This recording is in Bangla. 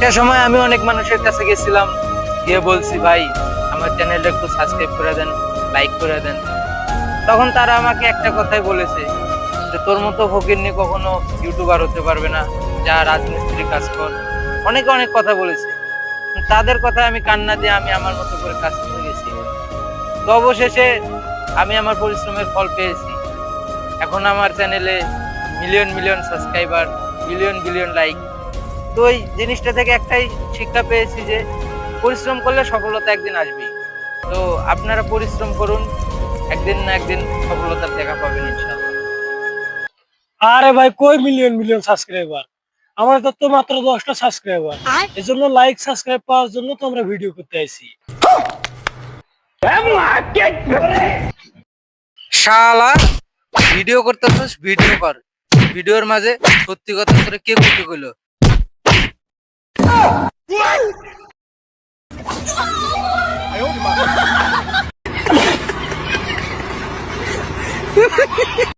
একটা সময় আমি অনেক মানুষের কাছে গেছিলাম, গিয়ে বলছি ভাই আমার চ্যানেলটা একটু সাবস্ক্রাইব করে দেন, লাইক করে দেন। তখন তারা আমাকে একটা কথাই বলেছে যে তোর মতো ফকিন্নি কখনো ইউটিউবার হতে পারবে না, যা রাজমিস্ত্রি কাজ কর। অনেকে অনেক কথা বলেছে, তাদের কথা আমি কান্না দিয়ে আমি আমার মতো করে কাজ করে গেছি। তো অবশেষে আমি আমার পরিশ্রমের ফল পেয়েছি। এখন আমার চ্যানেলে million million subscriber, billion billion like. তো এই জিনিসটা থেকে একটাই শিক্ষা পেয়েছি যে পরিশ্রম করলে সফলতা একদিন আসবেই। তো আপনারা পরিশ্রম করুন, একদিন না একদিন সফলতার দেখা পাবেন ইনশাআল্লাহ। আরে ভাই কই মিলিয়ন মিলিয়ন সাবস্ক্রাইবার, আমার তো মাত্র 10টা সাবস্ক্রাইবার। এই জন্য লাইক সাবস্ক্রাইব পাওয়ার জন্য তো আমরা ভিডিও করতে আইছি। শালা, ভিডিও করতেছিস, ভিডিও কর। ভিডিওর মাঝে সত্যি কথা করে কে কইতে কইলো?